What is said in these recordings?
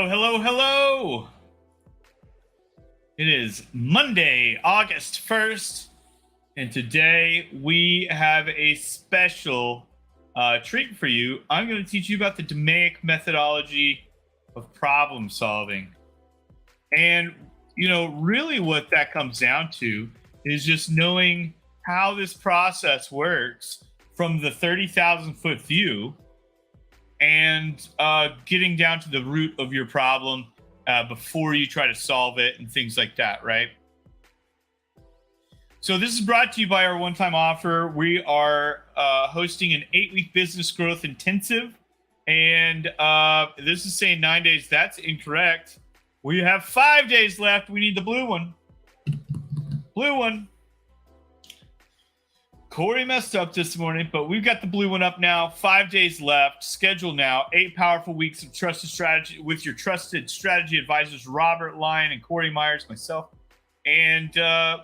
Hello, hello, hello. It is Monday, August 1st, and today we have a special treat for you. I'm going to teach you about the DMAIC methodology of problem solving. And, really what that comes down to is just knowing how this process works from the 30,000 foot view and getting down to the root of your problem before you try to solve it and things like that, right? So this is brought to you by our one-time offer. We are hosting an 8-week business growth intensive, and this is saying 9 days. That's incorrect. We have 5 days left. We need the blue one. Blue one. Corey messed up this morning, but we've got the blue one up now. 5 days left. Schedule now. 8 powerful weeks of trusted strategy with your trusted strategy advisors, Robert Lyon and Corey Myers, myself. And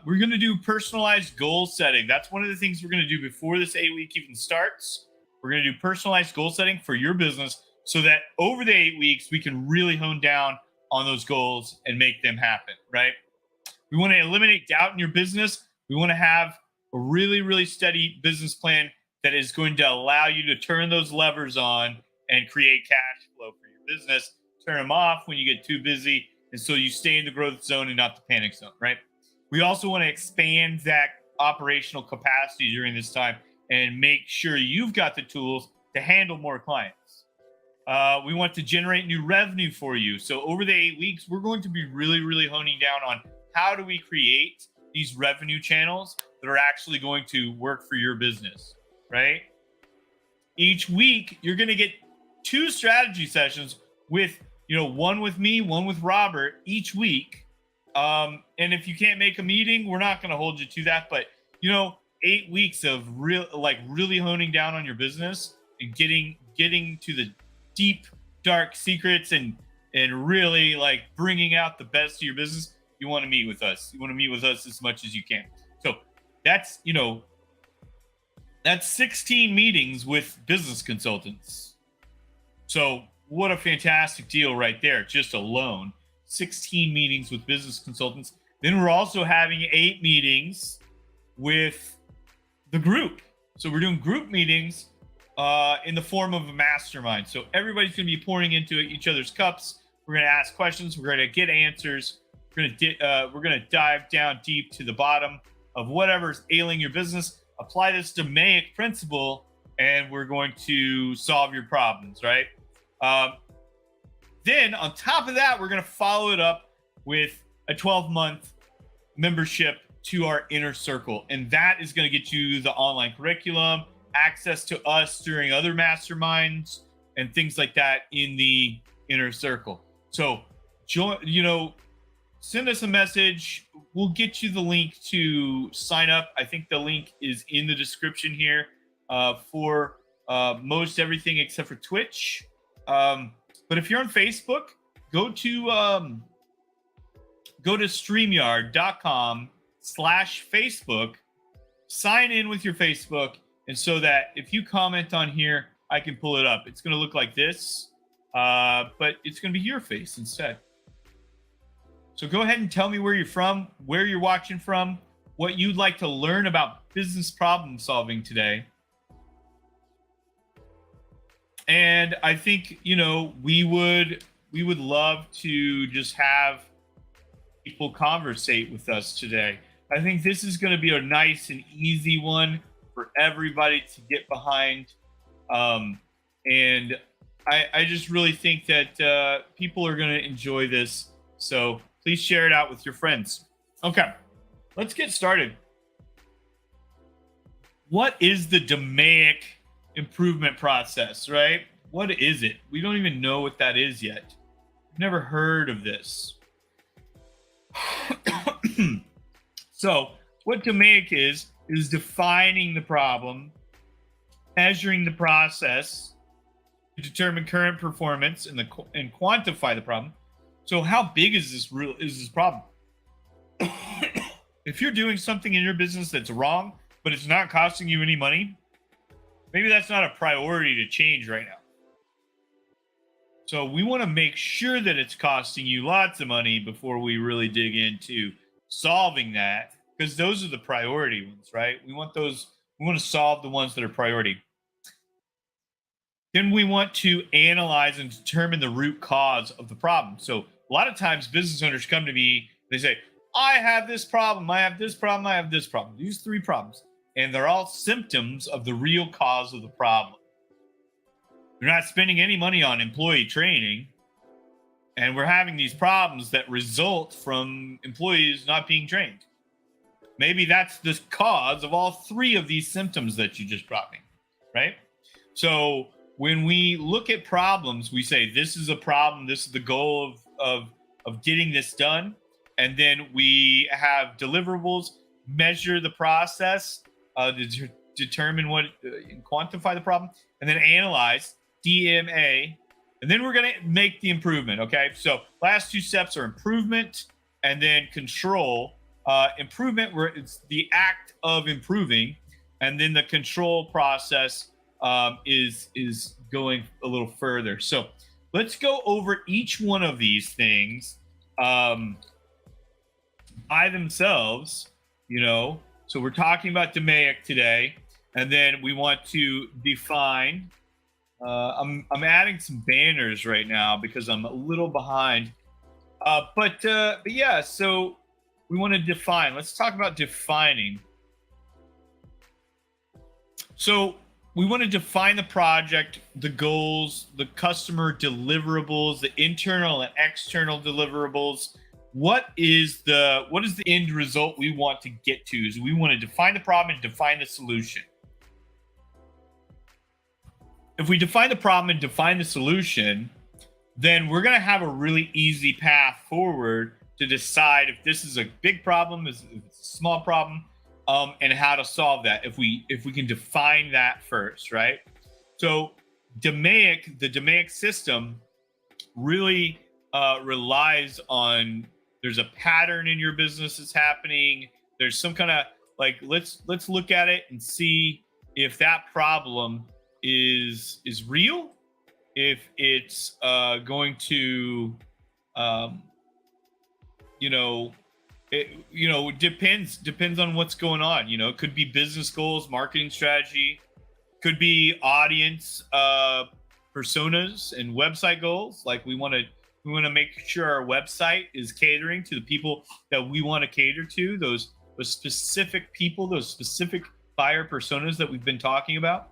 we're going to do personalized goal setting. That's one of the things we're going to do before this 8-week even starts. We're going to do personalized goal setting for your business so that over the 8 weeks, we can really hone down on those goals and make them happen, right? We want to eliminate doubt in your business. We want to have a really, really steady business plan that is going to allow you to turn those levers on and create cash flow for your business. Turn them off when you get too busy, and so you stay in the growth zone and not the panic zone, right? We also want to expand that operational capacity during this time and make sure you've got the tools to handle more clients. We want to generate new revenue for you. So over the 8 weeks, we're going to be really, really honing down on how do we create these revenue channels that are actually going to work for your business, right? Each week, you're going to get 2 strategy sessions with, one with me, one with Robert each week. And if you can't make a meeting, we're not going to hold you to that. But, 8 weeks of really honing down on your business and getting to the deep, dark secrets and really bringing out the best of your business. You want to meet with us. You want to meet with us as much as you can. So that's 16 meetings with business consultants. So what a fantastic deal right there, just alone. 16 meetings with business consultants. Then we're also having 8 meetings with the group. So we're doing group meetings in the form of a mastermind. So everybody's going to be pouring into each other's cups. We're going to ask questions. We're going to get answers. We're going to dive down deep to the bottom of whatever's ailing your business. Apply this DMAIC principle, and we're going to solve your problems, right? Then on top of that, we're going to follow it up with a 12-month membership to our inner circle. And that is going to get you the online curriculum, access to us during other masterminds, and things like that in the inner circle. So, send us a message. We'll get you the link to sign up. I think the link is in the description here for most everything except for Twitch. But if you're on Facebook, go to StreamYard.com/Facebook, sign in with your Facebook, and so that if you comment on here, I can pull it up. It's going to look like this, but it's going to be your face instead. So go ahead and tell me where you're from, where you're watching from, what you'd like to learn about business problem solving today. And I think, we would love to just have people conversate with us today. I think this is going to be a nice and easy one for everybody to get behind. And I just really think that people are going to enjoy this. So please share it out with your friends. Okay, let's get started. What is the DMAIC improvement process, right? What is it? We don't even know what that is yet. I've never heard of this. So what DMAIC is defining the problem, measuring the process to determine current performance and quantify the problem. So how big is this problem? If you're doing something in your business that's wrong, but it's not costing you any money, maybe that's not a priority to change right now. So we want to make sure that it's costing you lots of money before we really dig into solving that, because those are the priority ones, right? We want to solve the ones that are priority. Then we want to analyze and determine the root cause of the problem. So a lot of times business owners come to me, they say, I have this problem, I have this problem, I have this problem. These 3 problems. And they're all symptoms of the real cause of the problem. We're not spending any money on employee training, and we're having these problems that result from employees not being trained. Maybe that's the cause of all 3 of these symptoms that you just brought me, right? So when we look at problems, we say, this is a problem, this is the goal of getting this done. And then we have deliverables, measure the process, determine what, quantify the problem, and then analyze, DMA, and then we're going to make the improvement. Okay. So last 2 steps are improvement and then control. Improvement, where it's the act of improving, and then the control process is going a little further. So let's go over each one of these things by themselves, So we're talking about DMAIC today, and then we want to define. I'm adding some banners right now because I'm a little behind. But yeah, so we want to define. Let's talk about defining. So we want to define the project, the goals, the customer deliverables, the internal and external deliverables. What is the end result we want to get to? Is we want to define the problem and define the solution. If we define the problem and define the solution, then we're going to have a really easy path forward to decide if this is a big problem, if it's a small problem, and how to solve that. If we can define that first, right? So the DMAIC system really relies on, there's a pattern in your business that's happening. There's some kind of let's look at it and see if that problem is real, if it's going to it depends on what's going on. It could be business goals, marketing strategy, could be audience personas and website goals. Like we want to make sure our website is catering to the people that we want to cater to, those specific people, those specific buyer personas that we've been talking about.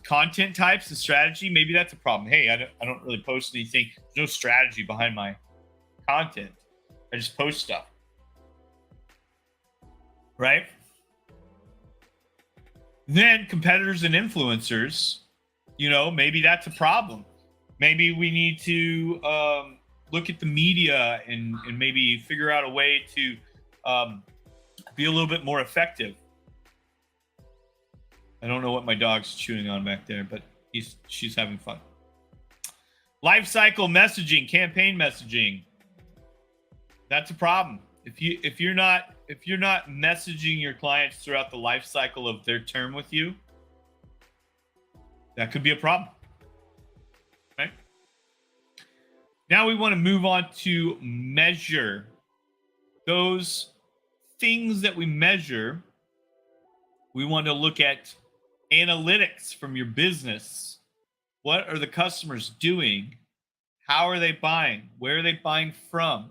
Content types and strategy, maybe that's a problem. Hey, I don't really post anything. There's no strategy behind my content. I just post stuff. Right? Then competitors and influencers, maybe that's a problem. Maybe we need to look at the media and maybe figure out a way to be a little bit more effective. I don't know what my dog's chewing on back there, but she's having fun. Life cycle messaging, campaign messaging. That's a problem. If you're not messaging your clients throughout the life cycle of their term with you, that could be a problem. Right? Now we want to move on to measure those things that we measure. We want to look at analytics from your business. What are the customers doing? How are they buying? Where are they buying from?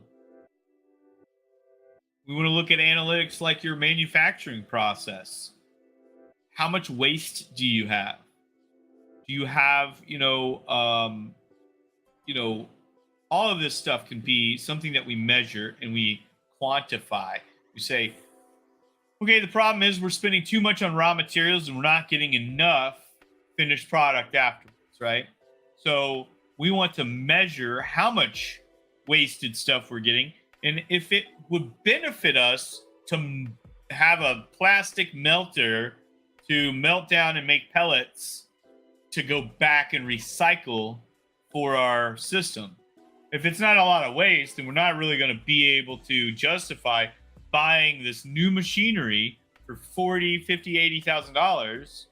We want to look at analytics like your manufacturing process. How much waste do you have? Do you have, all of this stuff can be something that we measure and we quantify. We say, okay, the problem is we're spending too much on raw materials and we're not getting enough finished product afterwards, right? So we want to measure how much wasted stuff we're getting, and if it would benefit us to have a plastic melter to melt down and make pellets to go back and recycle for our system. If it's not a lot of waste, then we're not really going to be able to justify buying this new machinery for $40,000, $50,000, $80,000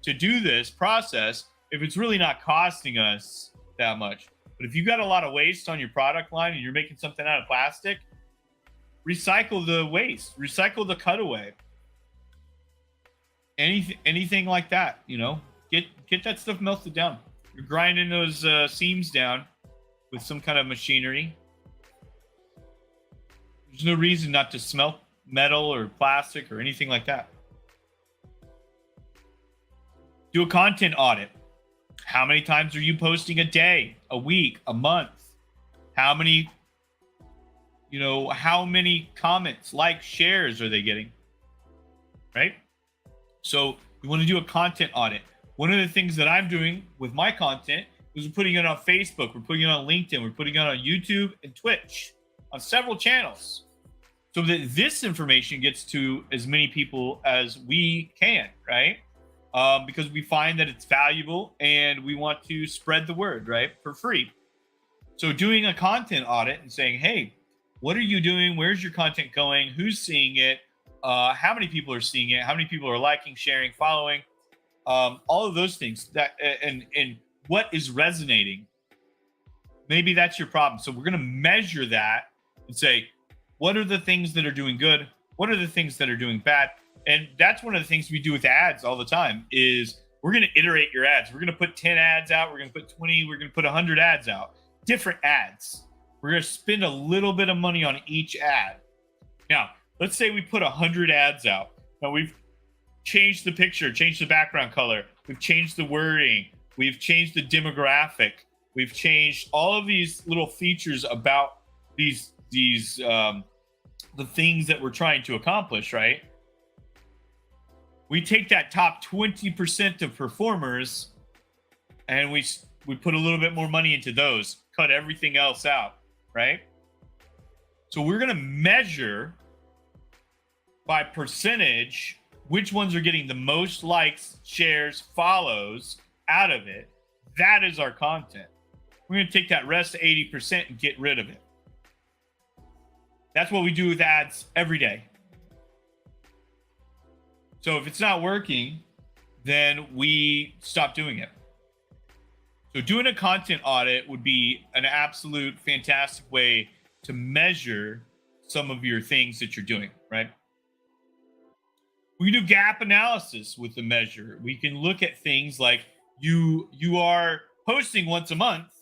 to do this process if it's really not costing us that much. But if you got a lot of waste on your product line and you're making something out of plastic, recycle the waste, recycle the cutaway, anything like that. Get that stuff melted down. You're grinding those seams down with some kind of machinery. There's no reason not to smelt metal or plastic or anything like that. Do a content audit. How many times are you posting a day, a week, a month? How many comments, likes, shares are they getting? Right? So you want to do a content audit. One of the things that I'm doing with my content is we're putting it on Facebook, we're putting it on LinkedIn, we're putting it on YouTube and Twitch, on several channels, so that this information gets to as many people as we can, right? Because we find that it's valuable and we want to spread the word, right, for free. So doing a content audit and saying, hey, what are you doing? Where's your content going? Who's seeing it? How many people are seeing it? How many people are liking, sharing, following? All of those things that and what is resonating. Maybe that's your problem. So we're going to measure that and say, what are the things that are doing good? What are the things that are doing bad? And that's one of the things we do with ads all the time is we're going to iterate your ads. We're going to put 10 ads out. We're going to put 20. We're going to put 100 ads out. Different ads. We're going to spend a little bit of money on each ad. Now, let's say we put 100 ads out. Now, we've changed the picture, changed the background color. We've changed the wording. We've changed the demographic. We've changed all of these little features about these the things that we're trying to accomplish, right? We take that top 20% of performers and we put a little bit more money into those, cut everything else out, right? So we're going to measure by percentage which ones are getting the most likes, shares, follows out of it. That is our content. We're going to take that rest 80% and get rid of it. That's what we do with ads every day. So if it's not working, then we stop doing it. So doing a content audit would be an absolute fantastic way to measure some of your things that you're doing, right? We can do gap analysis with the measure. We can look at things like you are posting once a month,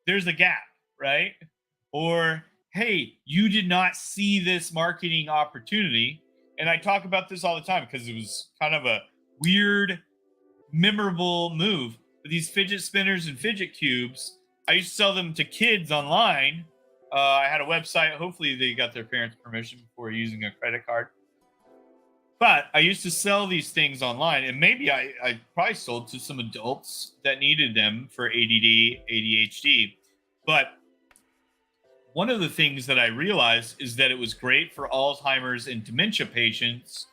there's a gap, right? Or, hey, you did not see this marketing opportunity. And I talk about this all the time because it was kind of a weird, memorable move. But these fidget spinners and fidget cubes, I used to sell them to kids online. I had a website. Hopefully they got their parents' permission before using a credit card. But I used to sell these things online, and maybe I probably sold to some adults that needed them for ADD, ADHD. But one of the things that I realized is that it was great for Alzheimer's and dementia patients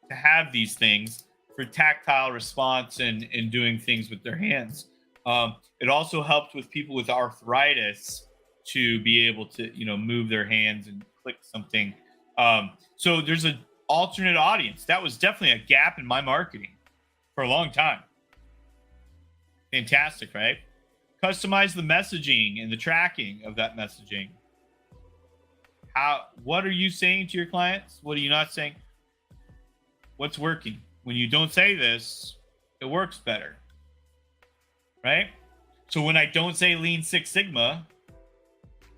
to have these things for tactile response and doing things with their hands. It also helped with people with arthritis to be able to, move their hands and click something. So there's an alternate audience. That was definitely a gap in my marketing for a long time. Fantastic, right? Customize the messaging and the tracking of that messaging. What are you saying to your clients? What are you not saying? What's working? When you don't say this, it works better, right? So when I don't say Lean Six Sigma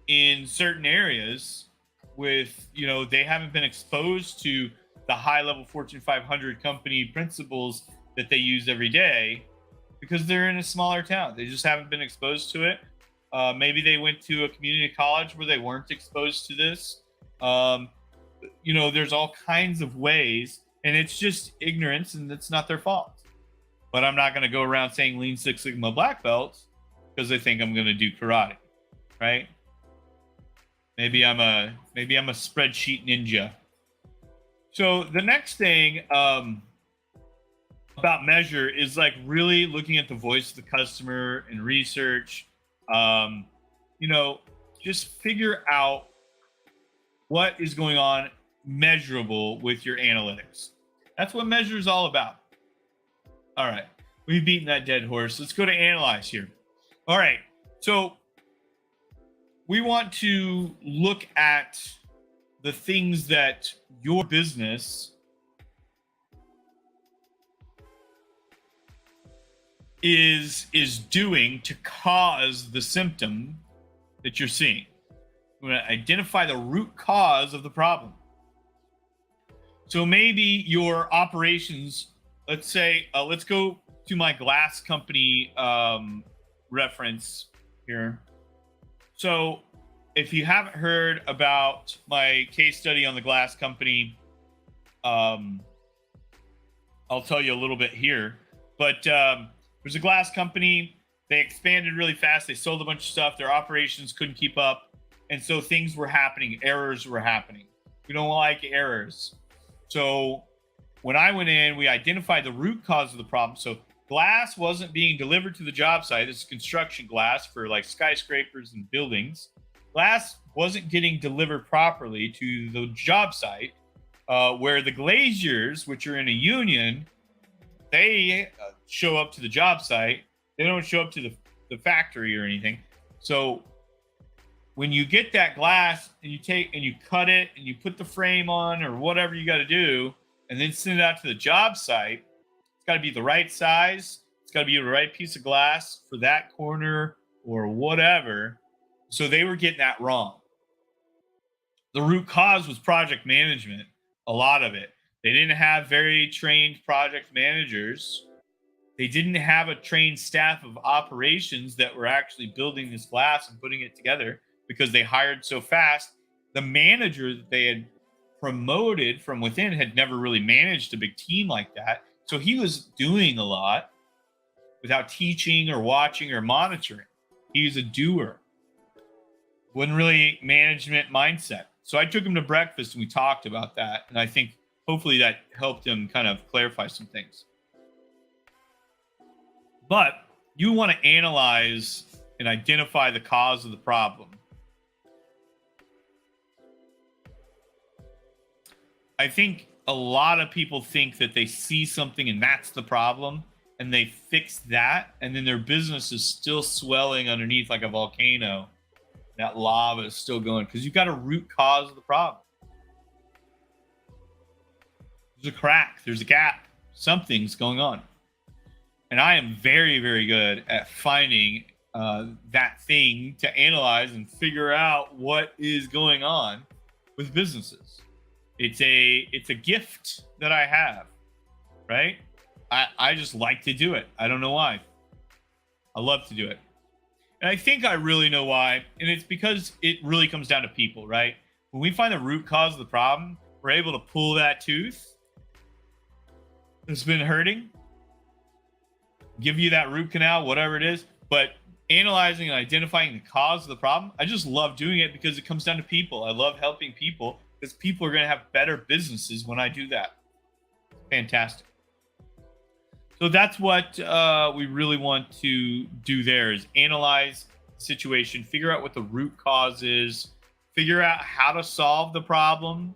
in certain areas with, they haven't been exposed to the high level Fortune 500 company principles that they use every day because they're in a smaller town. They just haven't been exposed to it. Maybe they went to a community college where they weren't exposed to this. There's all kinds of ways, and it's just ignorance, and it's not their fault. But I'm not going to go around saying Lean Six Sigma black belts because they think I'm going to do karate, right? Maybe I'm a spreadsheet ninja. So the next thing about measure is like really looking at the voice of the customer and research. Just figure out what is going on measurable with your analytics. That's what measure is all about. All right. We've beaten that dead horse. Let's go to analyze here. All right. So we want to look at the things that your business is doing to cause the symptom that you're seeing. We're going to identify the root cause of the problem. So maybe your operations, let's say, let's go to my glass company reference here. So if you haven't heard about my case study on the glass company, I'll tell you a little bit here. But there's a glass company. They expanded really fast. They sold a bunch of stuff. Their operations couldn't keep up. And so things were happening. Errors were happening. We don't like errors. So when I went in, we identified the root cause of the problem. So glass wasn't being delivered to the job site. This is construction glass for like skyscrapers and buildings. Glass wasn't getting delivered properly to the job site, where the glaziers, which are in a union, they show up to the job site. They don't show up to the factory or anything. So when you get that glass and you take and you cut it and you put the frame on or whatever you got to do, and then send it out to the job site, it's got to be the right size. It's got to be the right piece of glass for that corner or whatever. So they were getting that wrong. The root cause was project management, a lot of it. They didn't have very trained project managers. They didn't have a trained staff of operations that were actually building this glass and putting it together because they hired so fast. The manager that they had promoted from within had never really managed a big team like that. So he was doing a lot without teaching or watching or monitoring. He was a doer. Wasn't really management mindset. So I took him to breakfast and we talked about that. And I think hopefully that helped him kind of clarify some things. But you want to analyze and identify the cause of the problem. I think a lot of people think that they see something and that's the problem, and they fix that, and then their business is still swelling underneath like a volcano. That lava is still going because you've got a root cause of the problem. There's a crack, there's a gap, something's going on. And I am very, very good at finding that thing to analyze and figure out what is going on with businesses. It's a gift that I have, right? I just like to do it. I don't know why. I love to do it. And I think I really know why. And it's because it really comes down to people, right? When we find the root cause of the problem, we're able to pull that tooth that's been hurting, give you that root canal, whatever it is. But analyzing and identifying the cause of the problem, I just love doing it because it comes down to people. I love helping people because people are going to have better businesses when I do that. Fantastic. So that's what we really want to do there is analyze the situation, figure out what the root cause is, figure out how to solve the problem,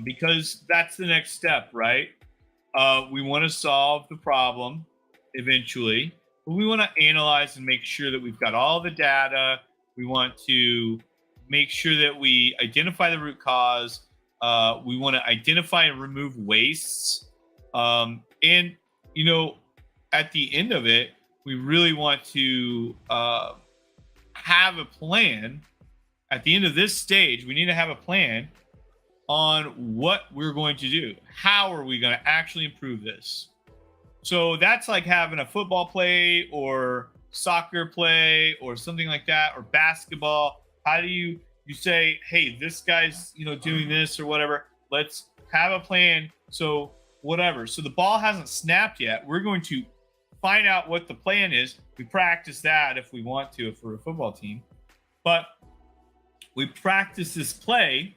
because that's the next step, right? We want to solve the problem eventually, but we want to analyze and make sure that we've got all the data. We want to make sure that we identify the root cause. We want to identify and remove wastes. And, you know, at the end of it, we really want to have a plan. At the end of this stage, we need to have a plan on what we're going to do. How are we going to actually improve this? So that's like having a football play or soccer play or something like that, or basketball. How do you say, hey, this guy's, doing this or whatever. Let's have a plan. So whatever. So the ball hasn't snapped yet. We're going to find out what the plan is. We practice that if we want to, if we're a football team. But we practice this play,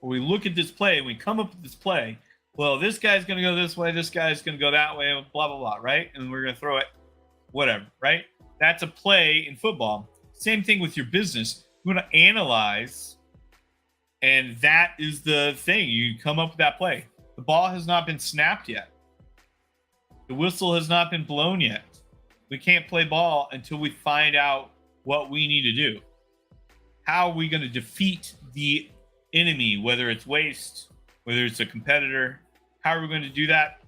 or we look at this play and we come up with this play. Well, this guy's going to go this way. This guy's going to go that way, blah, blah, blah, right? And we're going to throw it, whatever, right? That's a play in football. Same thing with your business. You want to analyze, and that is the thing. You come up with that play. The ball has not been snapped yet. The whistle has not been blown yet. We can't play ball until we find out what we need to do. How are we going to defeat the enemy, whether it's waste, whether it's a competitor? How are we going to do that?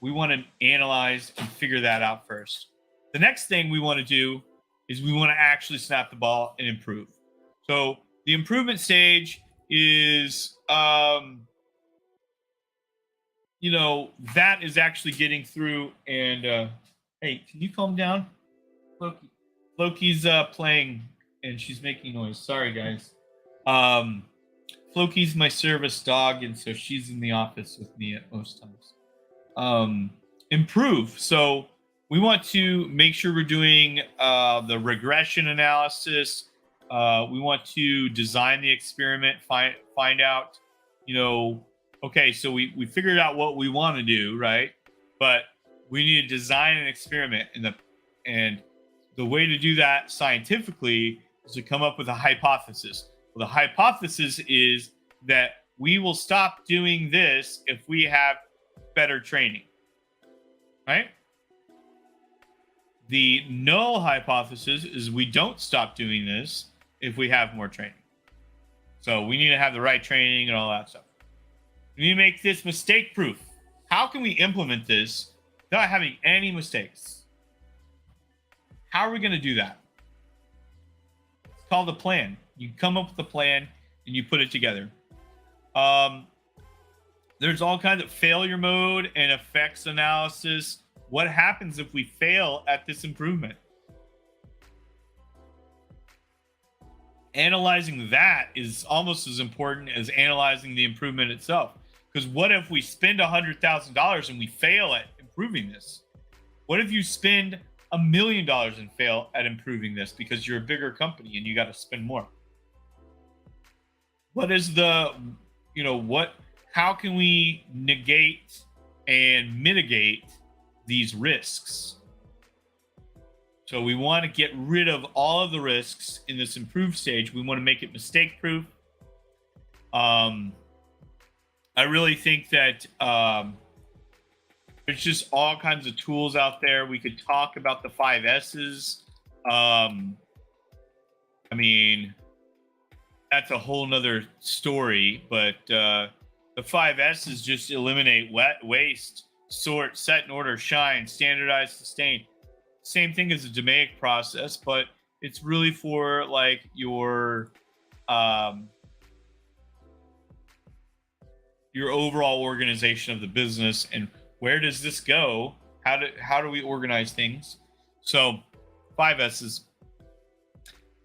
We want to analyze and figure that out first. The next thing we want to do is we want to actually snap the ball and improve. So the improvement stage is, that is actually getting through. And hey, can you calm down, Loki? Loki's playing and she's making noise. Sorry, guys. Floki's my service dog, and so she's in the office with me at most times. Improve. So we want to make sure we're doing the regression analysis. We want to design the experiment, find out, okay, so we figured out what we want to do, right? But we need to design an experiment, and the way to do that scientifically is to come up with a hypothesis. Well, the hypothesis is that we will stop doing this if we have better training, right? The null hypothesis is we don't stop doing this if we have more training. So we need to have the right training and all that stuff. We need to make this mistake proof. How can we implement this without having any mistakes? How are we going to do that? It's called a plan. You come up with a plan and you put it together. There's all kinds of failure mode and effects analysis. What happens if we fail at this improvement? Analyzing that is almost as important as analyzing the improvement itself. Because what if we spend $100,000 and we fail at improving this? What if you spend $1 million and fail at improving this because you're a bigger company and you got to spend more? What is how can we negate and mitigate these risks? So we want to get rid of all of the risks in this improved stage. We want to make it mistake proof. I really think that there's just all kinds of tools out there. We could talk about the 5 S's. That's a whole nother story, but the 5 S's just eliminate waste, sort, set in order, shine, standardize, sustain. Same thing as the DMAIC process, but it's really for like your overall organization of the business and where does this go? How do we organize things? So 5 S's.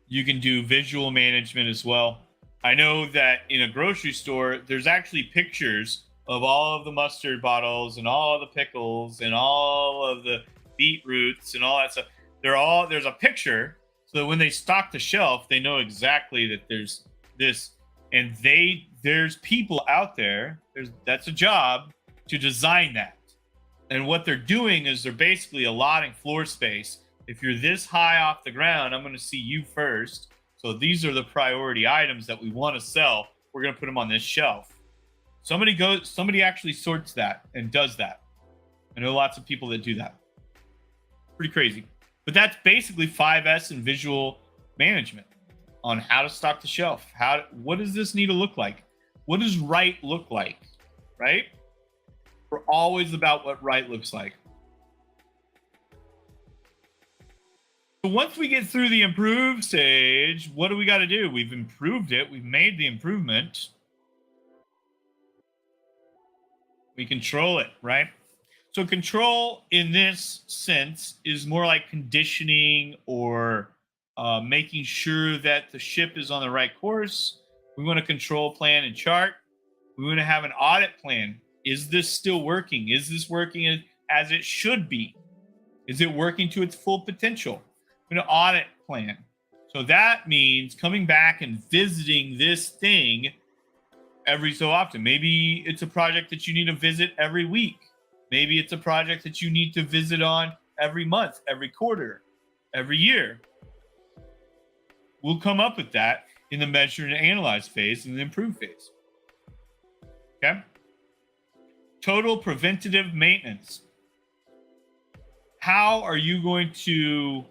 You can do visual management as well. I know that in a grocery store, there's actually pictures of all of the mustard bottles and all of the pickles and all of the beetroots and all that stuff. There's a picture so that when they stock the shelf, they know exactly that there's this, and there's people out there. That's a job to design that. And what they're doing is they're basically allotting floor space. If you're this high off the ground, I'm going to see you first. So these are the priority items that we want to sell. We're going to put them on this shelf. Somebody actually sorts that and does that. I know lots of people that do that. Pretty crazy. But that's basically 5S and visual management on how to stock the shelf. What does this need to look like? What does right look like? Right? We're always about what right looks like. So once we get through the improve stage, what do we got to do? We've improved it. We've made the improvement. We control it, right? So control in this sense is more like conditioning or making sure that the ship is on the right course. We want to control, plan, and chart. We want to have an audit plan. Is this still working? Is this working as it should be? Is it working to its full potential? An audit plan. So that means coming back and visiting this thing every so often. Maybe it's a project that you need to visit every week. Maybe it's a project that you need to visit on every month, every quarter, every year. We'll come up with that in the measure and analyze phase and the improve phase. Okay? Total preventative maintenance. How are you going to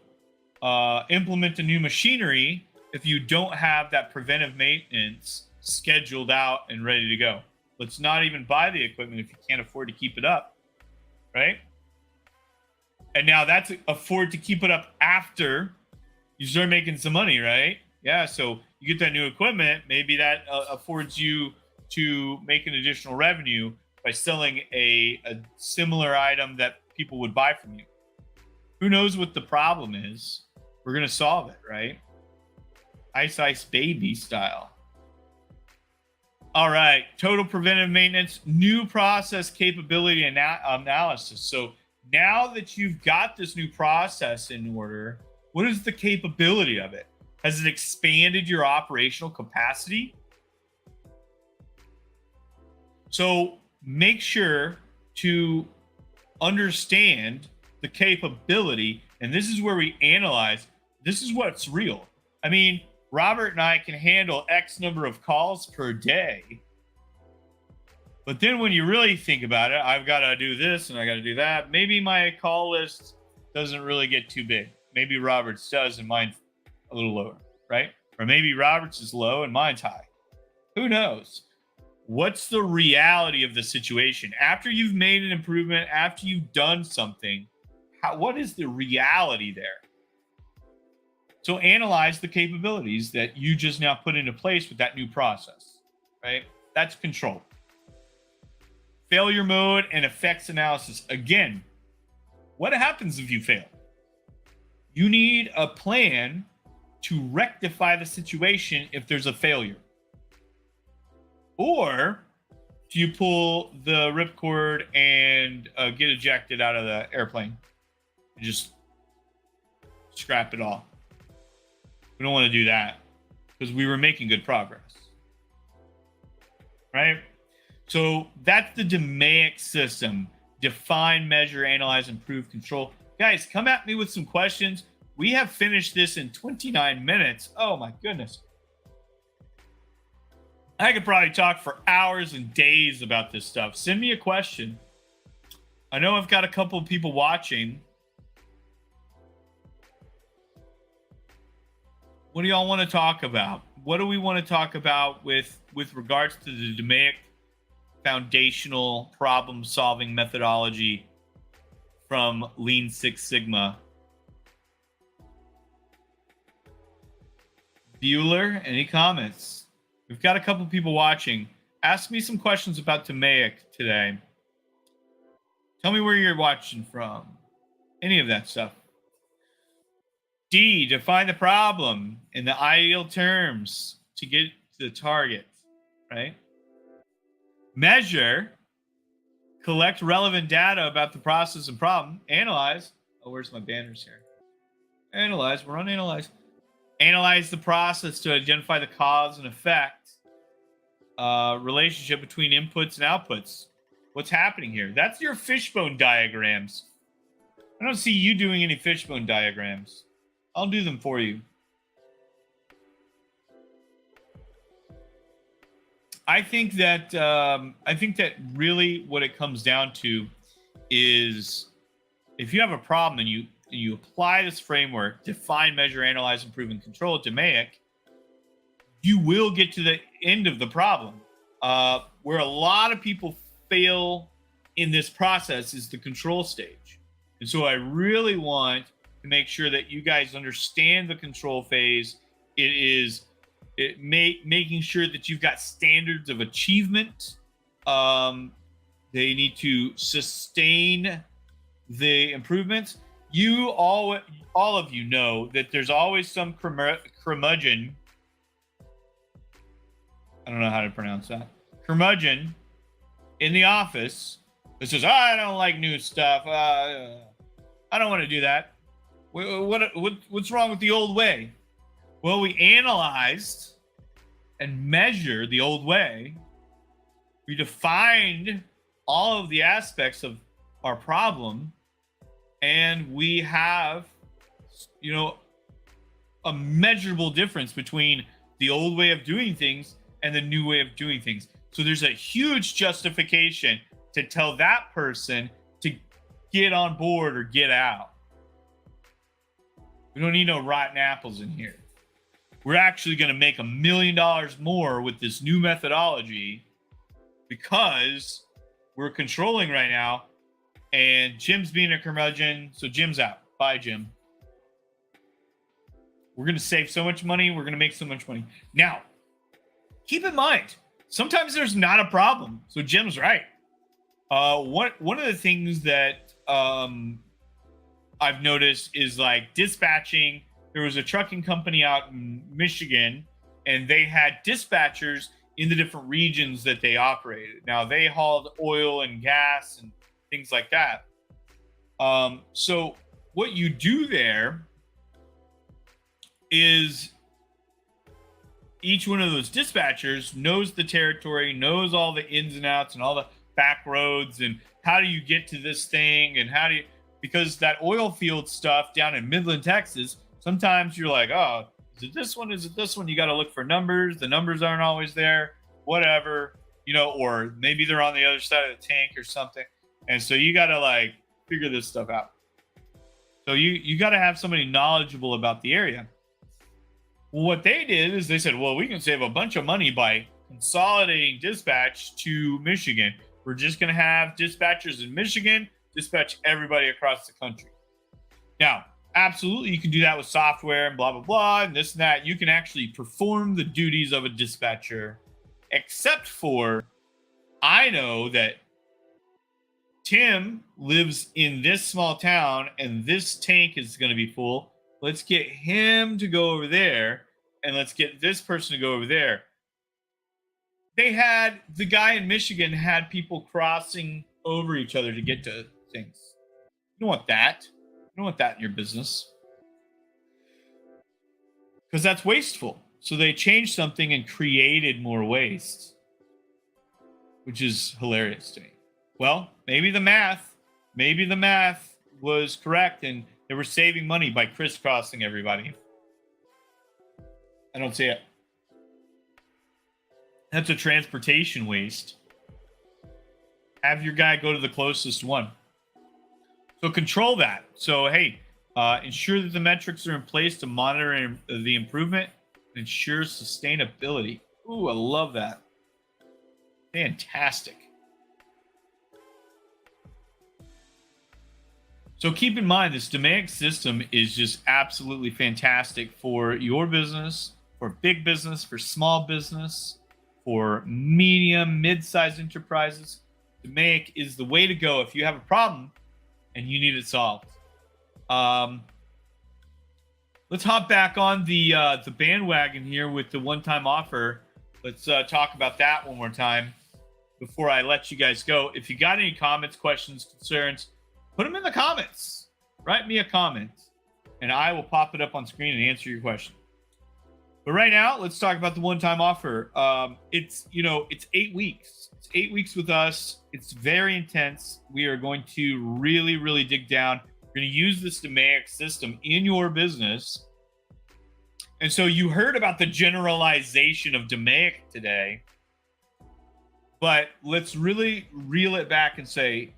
implement the new machinery if you don't have that preventive maintenance scheduled out and ready to go. Let's not even buy the equipment if you can't afford to keep it up, right? And now that's afford to keep it up after you start making some money, right? Yeah, so you get that new equipment, maybe that affords you to make an additional revenue by selling a similar item that people would buy from you. Who knows what the problem is? We're going to solve it, right? Ice Ice Baby style. All right, total preventive maintenance, new process capability analysis. So now that you've got this new process in order, what is the capability of it? Has it expanded your operational capacity? So make sure to understand the capability, and this is where we analyze. This is what's real. I mean, Robert and I can handle X number of calls per day. But then when you really think about it, I've got to do this and I got to do that. Maybe my call list doesn't really get too big. Maybe Robert's does and mine's a little lower, right? Or maybe Robert's is low and mine's high. Who knows? What's the reality of the situation? After you've made an improvement, after you've done something, what is the reality there? So analyze the capabilities that you just now put into place with that new process, right? That's control. Failure mode and effects analysis. Again, what happens if you fail? You need a plan to rectify the situation if there's a failure. Or do you pull the ripcord and get ejected out of the airplane and just scrap it all? We don't want to do that because we were making good progress, right? So that's the DMAIC system. Define, measure, analyze, improve, control. Guys, come at me with some questions. We have finished this in 29 minutes. Oh my goodness. I could probably talk for hours and days about this stuff. Send me a question. I know I've got a couple of people watching. What do y'all want to talk about? What do we want to talk about with regards to the DMAIC foundational problem-solving methodology from Lean Six Sigma? Bueller, any comments? We've got a couple people watching. Ask me some questions about DMAIC today. Tell me where you're watching from. Any of that stuff. D, define the problem in the ideal terms to get to the target, right? Measure, collect relevant data about the process and problem. Analyze. Oh, where's my banners here? Analyze. We're on analyze. Analyze the process to identify the cause and effect relationship between inputs and outputs. What's happening here? That's your fishbone diagrams. I don't see you doing any fishbone diagrams. I'll do them for you. I think that really what it comes down to is if you have a problem and you apply this framework, define, measure, analyze, improve, and control DMAIC, you will get to the end of the problem. Where a lot of people fail in this process is the control stage. And so I really want to make sure that you guys understand the control phase. Making sure that you've got standards of achievement. They need to sustain the improvements. You all of you know that there's always some curmudgeon. I don't know how to pronounce that. Curmudgeon in the office that says, I don't like new stuff. I don't want to do that. What's wrong with the old way? Well, we analyzed and measured the old way. We defined all of the aspects of our problem, and we have, a measurable difference between the old way of doing things and the new way of doing things. So there's a huge justification to tell that person to get on board or get out. We don't need no rotten apples in here. We're actually going to make $1 million more with this new methodology because we're controlling right now. And Jim's being a curmudgeon, so Jim's out. Bye, Jim. We're going to save so much money. We're going to make so much money. Now, keep in mind, sometimes there's not a problem. So Jim's right. One of the things that I've noticed is like dispatching. There was a trucking company out in Michigan, and they had dispatchers in the different regions that they operated. Now, they hauled oil and gas and things like that. So what you do there is each one of those dispatchers knows the territory, knows all the ins and outs and all the back roads and how do you get to this thing and how do you, because that oil field stuff down in Midland, Texas, sometimes you're like, oh, is it this one? Is it this one? You got to look for numbers. The numbers aren't always there, whatever, you know, or maybe they're on the other side of the tank or something. And so you got to like figure this stuff out. So you got to have somebody knowledgeable about the area. Well, what they did is they said, well, we can save a bunch of money by consolidating dispatch to Michigan. We're just going to have dispatchers in Michigan dispatch everybody across the country. Now, absolutely, you can do that with software and blah, blah, blah, and this and that. You can actually perform the duties of a dispatcher, except for I know that Tim lives in this small town and this tank is going to be full. Let's get him to go over there and let's get this person to go over there. They had the guy in Michigan had people crossing over each other to get to things. You don't want that. You don't want that in your business because that's wasteful. So they changed something and created more waste, which is hilarious to me. Well, maybe the math was correct and they were saving money by crisscrossing everybody. I don't see it. That's a transportation waste. Have your guy go to the closest one. So control that. So, hey, ensure that the metrics are in place to monitor the improvement and ensure sustainability. Ooh, I love that. Fantastic. So keep in mind, this DMAIC system is just absolutely fantastic for your business, for big business, for small business, for medium, mid-sized enterprises. DMAIC is the way to go if you have a problem and you need it solved. Let's hop back on the bandwagon here with the one-time offer. Let's talk about that one more time before I let you guys go. If you got any comments, questions, concerns, put them in the comments. Write me a comment, and I will pop it up on screen and answer your question. But right now, let's talk about the one-time offer. It's 8 weeks. It's 8 weeks with us. It's very intense. We are going to really, really dig down. We're going to use this DMAIC system in your business. And so you heard about the generalization of DMAIC today, but let's really reel it back and say,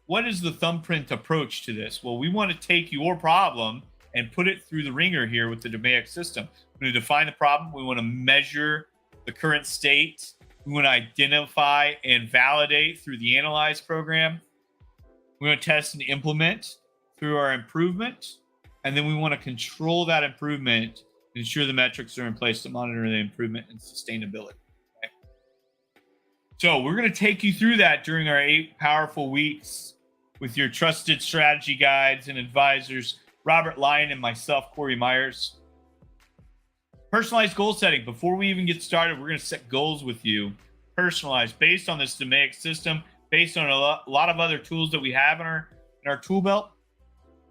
what is the thumbprint approach to this? Well, we want to take your problem and put it through the ringer here with the DMAIC system. We want to define the problem. We want to measure the current state. We want to identify and validate through the analyze program. We want to test and implement through our improvement. And then we want to control that improvement and ensure the metrics are in place to monitor the improvement and sustainability. Okay? So we're going to take you through that during our 8 powerful weeks with your trusted strategy guides and advisors, Robert Lyon and myself, Corey Myers. Personalized goal setting. Before we even get started, we're going to set goals with you, personalized, based on this DMAIC system, based on a lot of other tools that we have in our tool belt.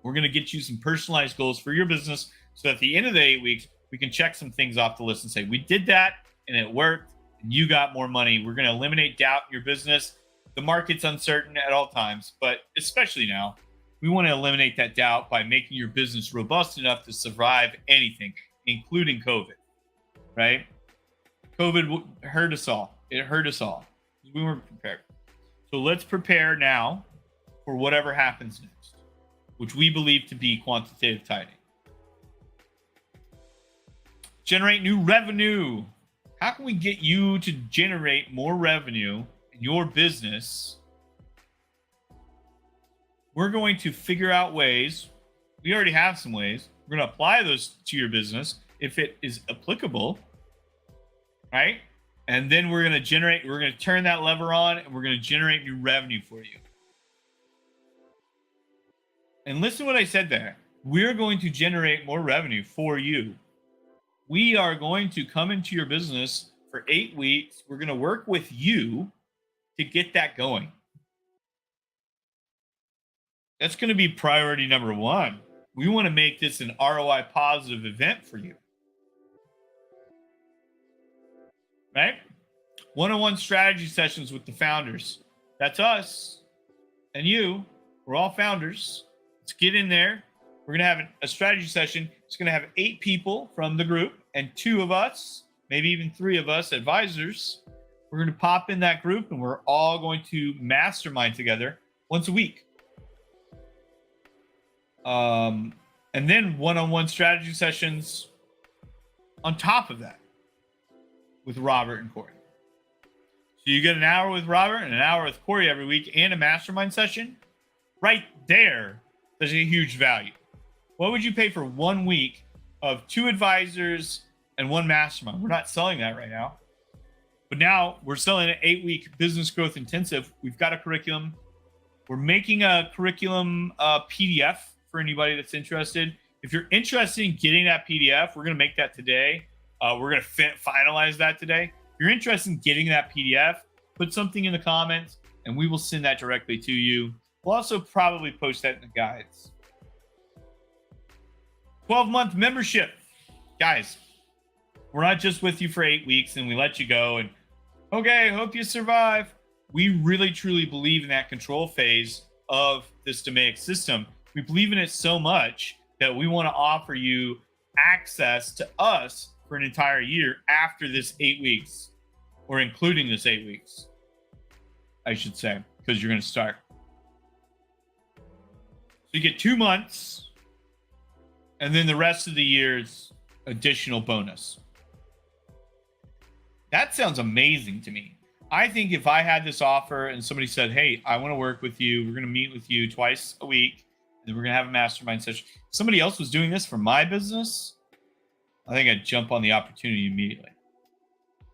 We're going to get you some personalized goals for your business so at the end of the 8 weeks, we can check some things off the list and say, we did that and it worked and you got more money. We're going to eliminate doubt in your business. The market's uncertain at all times, but especially now, we want to eliminate that doubt by making your business robust enough to survive anything, including COVID, right? COVID hurt us all. It hurt us all. We weren't prepared. So let's prepare now for whatever happens next, which we believe to be quantitative tightening. Generate new revenue. How can we get you to generate more revenue in your business? We're going to figure out ways. We already have some ways. We're going to apply those to your business if it is applicable, right? And then we're going to turn that lever on, and we're going to generate new revenue for you. And listen to what I said there. We're going to generate more revenue for you. We are going to come into your business for 8 weeks. We're going to work with you to get that going. That's going to be priority number one. We want to make this an ROI positive event for you. Right? One-on-one strategy sessions with the founders. That's us and you. We're all founders. Let's get in there. We're going to have a strategy session. It's going to have 8 people from the group and 2 of us, maybe even 3 of us advisors. We're going to pop in that group, and we're all going to mastermind together once a week. And then one-on-one strategy sessions on top of that with Robert and Corey. So you get an hour with Robert and an hour with Corey every week and a mastermind session. Right there, there's a huge value. What would you pay for 1 week of 2 advisors and 1 mastermind? We're not selling that right now. But now we're selling an 8-week business growth intensive. We've got a curriculum. We're making a curriculum PDF for anybody that's interested. If you're interested in getting that PDF, we're going to make that today. We're going to finalize that today. If you're interested in getting that PDF, put something in the comments, and we will send that directly to you. We'll also probably post that in the guides. 12-month membership. Guys, we're not just with you for 8 weeks and we let you go and, okay, hope you survive. We really, truly believe in that control phase of this DMAIC system. We believe in it so much that we want to offer you access to us for an entire year after this 8 weeks, or including this 8 weeks, I should say, because you're going to start. So you get 2 months. And then the rest of the year's additional bonus. That sounds amazing to me. I think if I had this offer and somebody said, hey, I want to work with you. We're going to meet with you twice a week. And then we're going to have a mastermind session. If somebody else was doing this for my business, I think I'd jump on the opportunity immediately.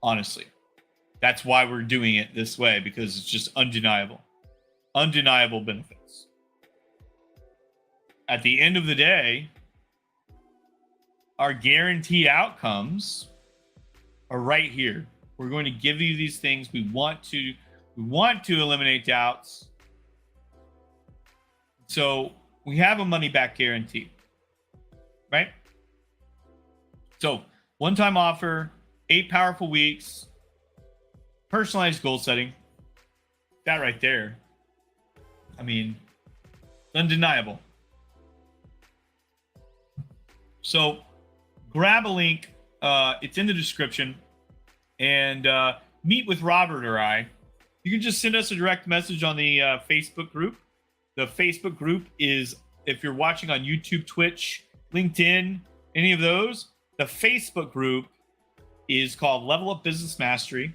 Honestly. That's why we're doing it this way, because it's just undeniable. Undeniable benefits. At the end of the day, our guarantee outcomes are right here. We're going to give you these things. We want to eliminate doubts. So we have a money back guarantee, right? So one-time offer, 8 powerful weeks, personalized goal setting. That right there, I mean, undeniable. So grab a link. It's in the description, and meet with Robert or I. You can just send us a direct message on the Facebook group. The Facebook group is, if you're watching on YouTube, Twitch, LinkedIn, any of those, the Facebook group is called Level Up Business Mastery.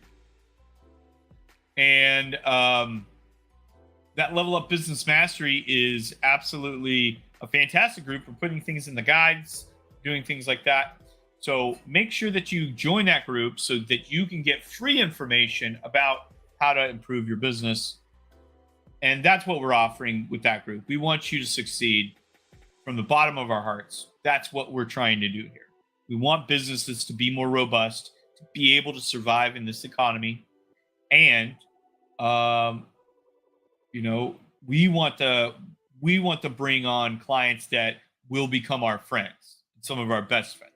And that Level Up Business Mastery is absolutely a fantastic group for putting things in the guides, doing things like that. So make sure that you join that group so that you can get free information about how to improve your business. And that's what we're offering with that group. We want you to succeed from the bottom of our hearts. That's what we're trying to do here. We want businesses to be more robust, to be able to survive in this economy. And, we want to bring on clients that will become our friends, some of our best friends.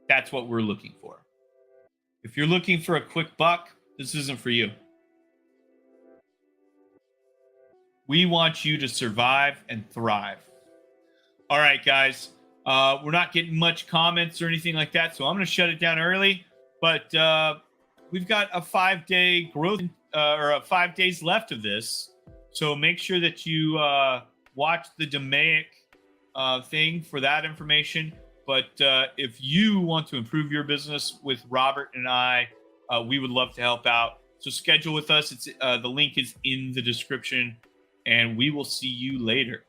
That's what we're looking for. If you're looking for a quick buck, this isn't for you. We want you to survive and thrive. All right, guys. We're not getting much comments or anything like that, so I'm going to shut it down early. But we've got a 5-day growth or 5 days left of this. So make sure that you watch the DMAIC thing for that information. But if you want to improve your business with Robert and I, we would love to help out. So schedule with us. It's the link is in the description, and we will see you later.